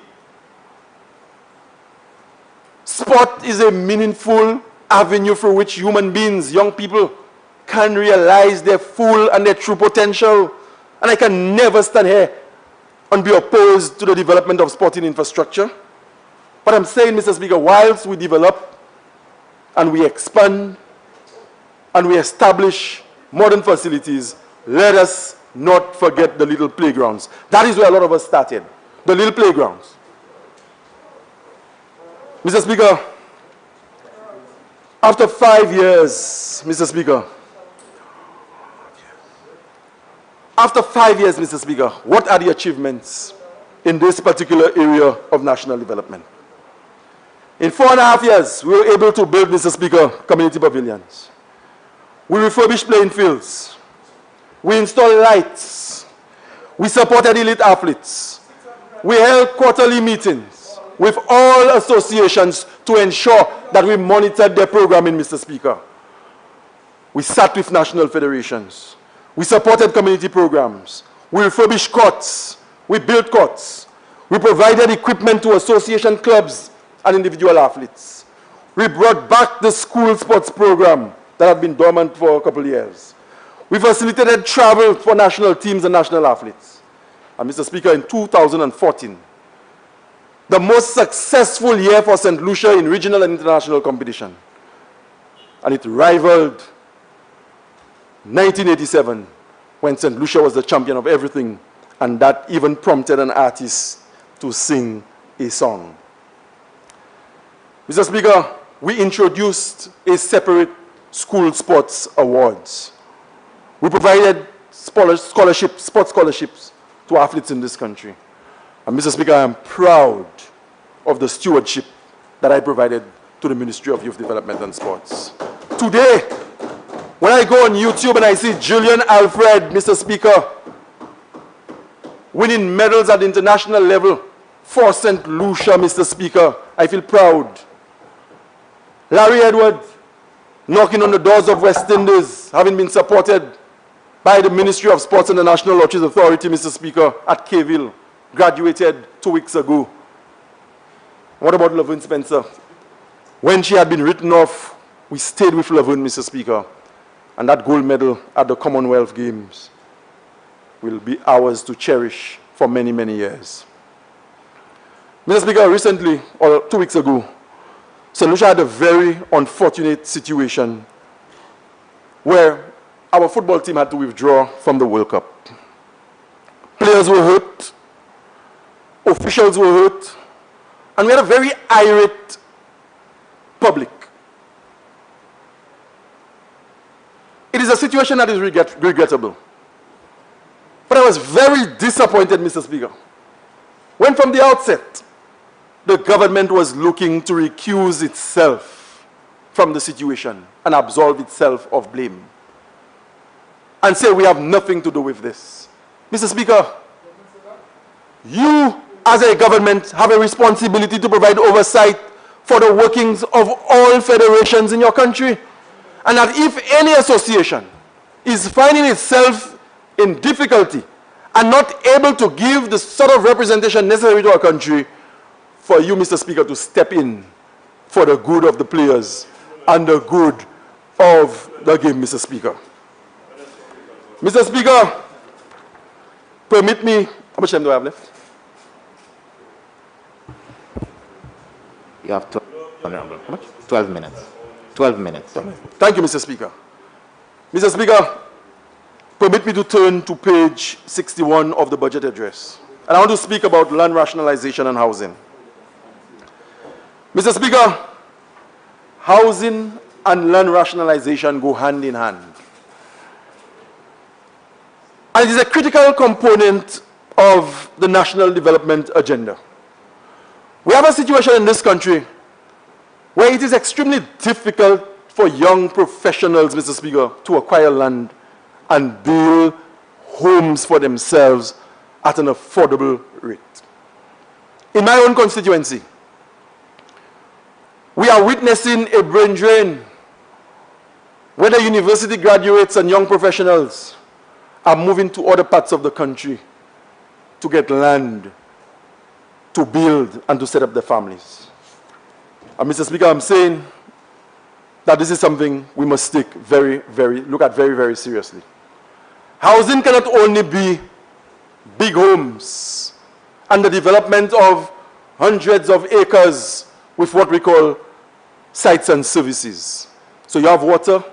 Sport is a meaningful avenue through which human beings, young people, can realize their full and their true potential. And I can never stand here and be opposed to the development of sporting infrastructure. But I'm saying, Mr. Speaker, whilst we develop and we expand and we establish modern facilities, let us not forget the little playgrounds. That is where a lot of us started, the little playgrounds. Mr. Speaker, after 5 years, Mr. Speaker, after 5 years, Mr. Speaker, what are the achievements in this particular area of national development? In 4.5 years, we were able to build, Mr. Speaker, community pavilions. We refurbished playing fields. We installed lights. We supported elite athletes. We held quarterly meetings with all associations to ensure that we monitored their programming, Mr. Speaker. We sat with national federations. We supported community programs. We refurbished courts. We built courts. We provided equipment to association clubs and individual athletes. We brought back the school sports program that had been dormant for a couple of years. We facilitated travel for national teams and national athletes. And Mr. Speaker, in 2014, the most successful year for St. Lucia in regional and international competition. And it rivaled 1987, when St. Lucia was the champion of everything, and that even prompted an artist to sing a song. Mr. Speaker, we introduced a separate school sports awards. We provided sports scholarships to athletes in this country. And Mr. Speaker, I am proud of the stewardship that I provided to the Ministry of Youth Development and Sports. Today, when I go on YouTube and I see Julian Alfred, Mr. Speaker, winning medals at the international level for St. Lucia, Mr. Speaker, I feel proud. Larry Edward, knocking on the doors of West Indies, having been supported by the Ministry of Sports and the National Lotteries Authority, Mr. Speaker, at Kville, graduated 2 weeks ago. What about Laverne Spencer? When she had been written off, we stayed with Laverne, Mr. Speaker, and that gold medal at the Commonwealth Games will be ours to cherish for many, many years. Mr. Speaker, recently, or 2 weeks ago, St. Lucia had a very unfortunate situation where our football team had to withdraw from the World Cup. Players were hurt, officials were hurt, and we had a very irate public. It is a situation that is regrettable. But I was very disappointed, Mr. Speaker, when from the outset, the government was looking to recuse itself from the situation and absolve itself of blame and say we have nothing to do with this. Mr. Speaker, you as a government have a responsibility to provide oversight for the workings of all federations in your country, and that if any association is finding itself in difficulty and not able to give the sort of representation necessary to our country, for you, Mr. Speaker, to step in for the good of the players and the good of the game, Mr. Speaker. Mr. Speaker, permit me, how much time do I have left? You have 12 minutes. 12 minutes. Thank you, Mr. Speaker. Mr. Speaker, permit me to turn to page 61 of the budget address. And I want to speak about land rationalization and housing. Mr. Speaker, housing and land rationalization go hand in hand. And it is a critical component of the national development agenda. We have a situation in this country where it is extremely difficult for young professionals, Mr. Speaker, to acquire land and build homes for themselves at an affordable rate. In my own constituency, we are witnessing a brain drain where the university graduates and young professionals are moving to other parts of the country to get land, to build, and to set up their families. And Mr. Speaker, I'm saying that this is something we must look at very, very seriously. Housing cannot only be big homes and the development of hundreds of acres with what we call sites and services. So you have water,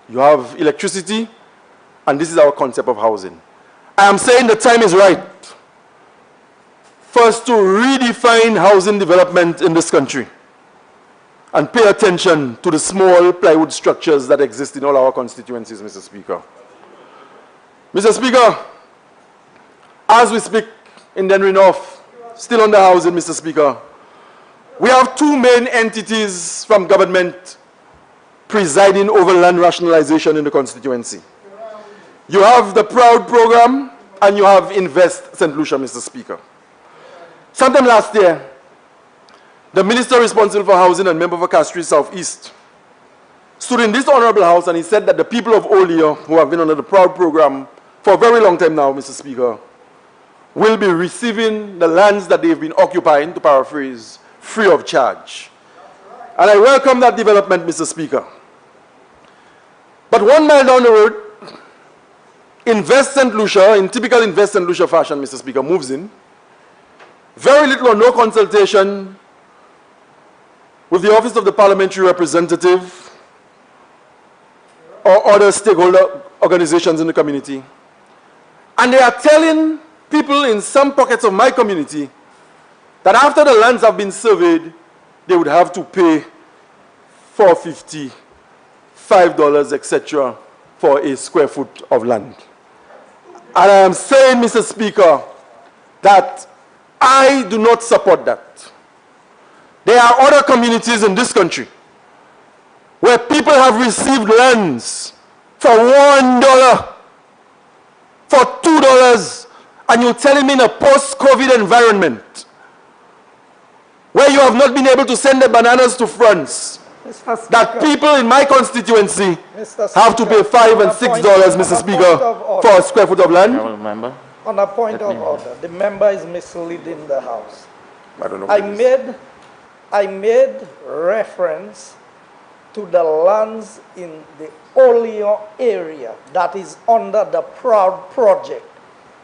you have electricity, and this is our concept of housing. I am saying the time is right for us to redefine housing development in this country and pay attention to the small plywood structures that exist in all our constituencies, Mr. Speaker. Mr. Speaker, as we speak in Dennery North, still on the housing, Mr. Speaker, we have two main entities from government presiding over land rationalization in the constituency. You have the PROUD program and you have Invest St. Lucia, Mr. Speaker. Sometime last year, the minister responsible for housing and member for Castries Southeast stood in this honorable house and he said that the people of Olio, who have been under the PROUD program for a very long time now, Mr. Speaker, will be receiving the lands that they've been occupying, to paraphrase, free of charge. And I welcome that development, Mr. Speaker. But 1 mile down the road, Invest St. Lucia, in typical Invest St. Lucia fashion, Mr. Speaker, moves in. Very little or no consultation with the Office of the Parliamentary Representative or other stakeholder organizations in the community. And they are telling people in some pockets of my community that after the lands have been surveyed, they would have to pay $4.50, $5, etc. for a square foot of land. And I am saying, Mr. Speaker, that I do not support that. There are other communities in this country where people have received lands for $1, for $2, and you're telling me in a post-COVID environment where you have not been able to send the bananas to France, that people in my constituency have to pay $5 and $6, Mr. Speaker, for a square foot of land? On a point of order, the member is misleading the House. I don't know. I made reference to the lands in the Olio area that is under the PROUD project.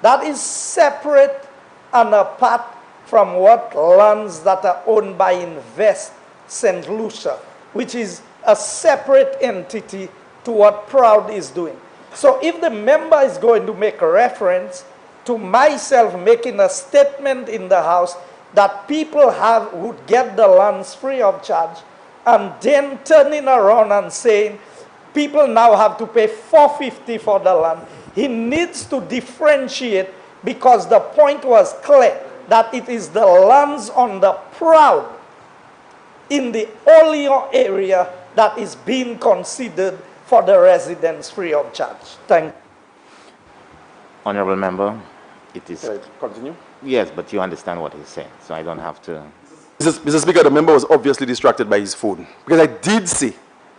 That is separate and apart from what lands that are owned by Invest St. Lucia, which is a separate entity to what PROUD is doing. So if the member is going to make a reference to myself making a statement in the House that people would get the lands free of charge, and then turning around and saying people now have to pay $4.50 for the land, he needs to differentiate, because the point was clear that it is the lands on the PROUD in the Olio area that is being considered for the residents free of charge. Thank you. Honorable Member, it is... Can I continue? Yes, but you understand what he's saying, so I don't have to... Mr. Speaker, the member was obviously distracted by his phone, because I did say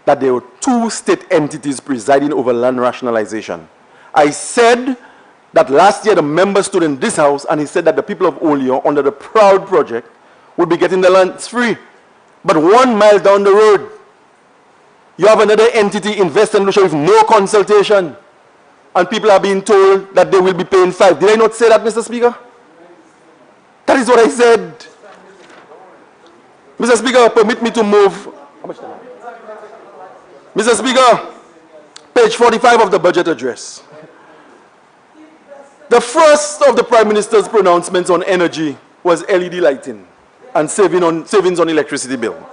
that there were two state entities presiding over land rationalization. I said that last year the member stood in this house and he said that the people of Olio, under the PROUD project, would be getting the lands free. But 1 mile down the road, you have another entity, Invest St. Lucia, with no consultation, and people are being told that they will be paying $5. Did I not say that, Mr. Speaker? That is what I said. Mr. Speaker, permit me to move. How much time? Mr. Speaker, page 45 of the budget address. The first of the Prime Minister's pronouncements on energy was LED lighting and savings on electricity bill.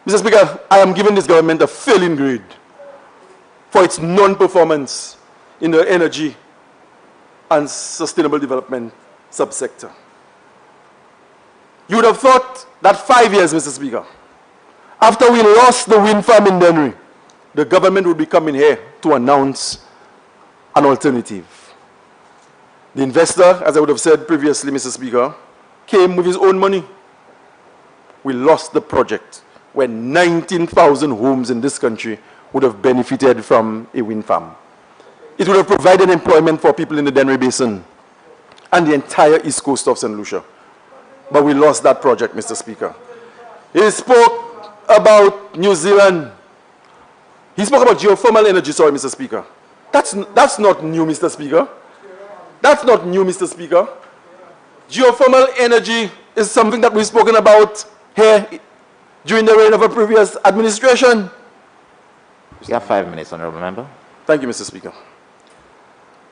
Mr. Speaker, I am giving this government a failing grade for its non-performance in the energy and sustainable development subsector. You would have thought that 5 years, Mr. Speaker, after we lost the wind farm in Dennery, the government would be coming here to announce an alternative. The investor, as I would have said previously, Mr. Speaker, came with his own money. We lost the project where 19,000 homes in this country would have benefited from a wind farm. It would have provided employment for people in the Dennery Basin and the entire east coast of St. Lucia. But we lost that project, Mr. Speaker. He spoke about New Zealand. He spoke about geothermal energy, sorry, Mr. Speaker. That's not new, Mr. Speaker. That's not new, Mr. Speaker. Geothermal energy is something that we've spoken about here during the reign of a previous administration. You have 5 minutes, Honorable Member. Thank you, Mr. Speaker.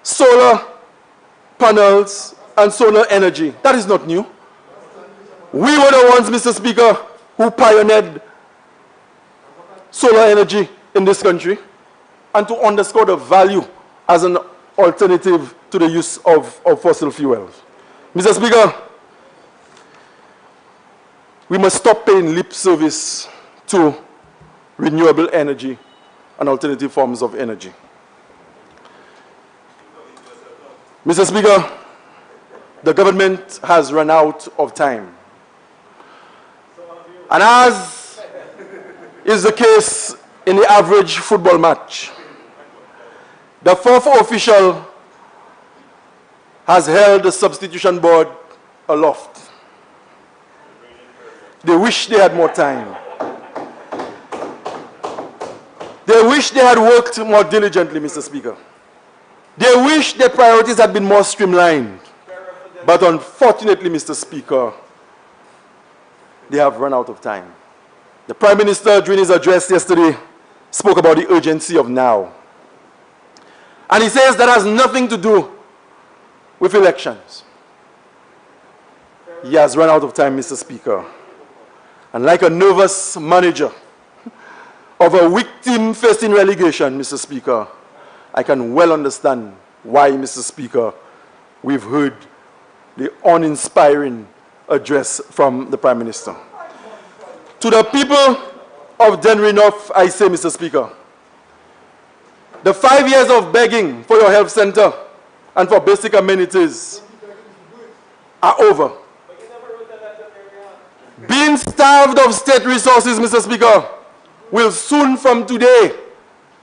Solar panels and solar energy, that is not new. We were the ones, Mr. Speaker, who pioneered solar energy in this country and to underscore the value as an alternative to the use of fossil fuels. Mr. Speaker, we must stop paying lip service to renewable energy and alternative forms of energy. Mr. Speaker, the government has run out of time. And as is the case in the average football match, the fourth official has held the substitution board aloft. They wish they had more time. They wish they had worked more diligently, Mr. Speaker. They wish their priorities had been more streamlined. But unfortunately, Mr. Speaker, they have run out of time. The Prime Minister, during his address yesterday, spoke about the urgency of now. And he says that has nothing to do with elections. He has run out of time, Mr. Speaker. And like a nervous manager of a weak team facing relegation, Mr. Speaker, I can well understand why, Mr. Speaker, we've heard the uninspiring address from the Prime Minister. To the people of Dennery North, I say, Mr. Speaker, the 5 years of begging for your health center and for basic amenities are over. Being starved of state resources, Mr. Speaker, will soon from today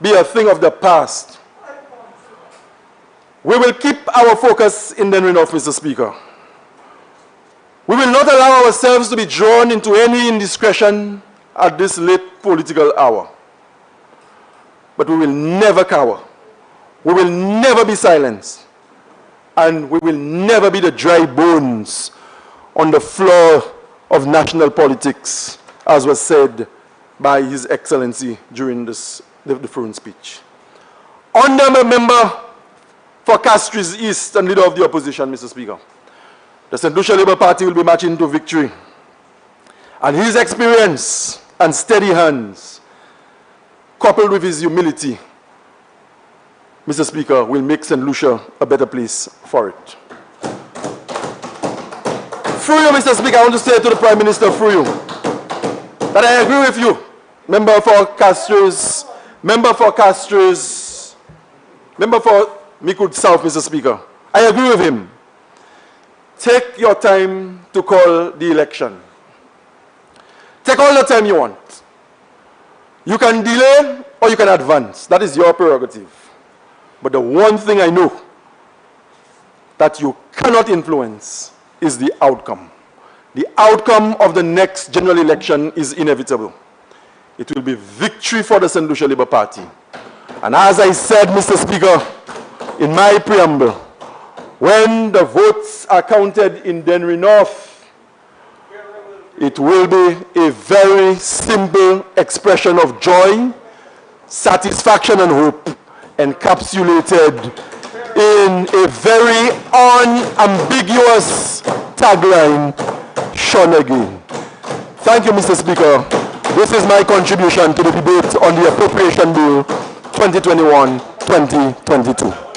be a thing of the past. We will keep our focus in Dennery North, Mr. Speaker. We will not allow ourselves to be drawn into any indiscretion at this late political hour. But we will never cower. We will never be silenced. And we will never be the dry bones on the floor of national politics, as was said by His Excellency during the throne speech. Honourable Member for Castries East and Leader of the Opposition, Mr. Speaker, the St. Lucia Labour Party will be marching to victory. And his experience and steady hands, coupled with his humility, Mr. Speaker, will make St. Lucia a better place for it. Through you, Mr. Speaker, I want to say to the Prime Minister, through you, that I agree with you, member for Mikud South, Mr. Speaker. I agree with him. Take your time to call the election. Take all the time you want. You can delay or you can advance. That is your prerogative. But the one thing I know that you cannot influence is the outcome. The outcome of the next general election is inevitable. It will be victory for the St. Lucia Labour Party. And as I said, Mr. Speaker, in my preamble, when the votes are counted in Dennery North, it will be a very simple expression of joy, satisfaction and hope, encapsulated in a very unambiguous tagline, Shawn again. Thank you, Mr. Speaker. This is my contribution to the debate on the Appropriation Bill 2021-2022.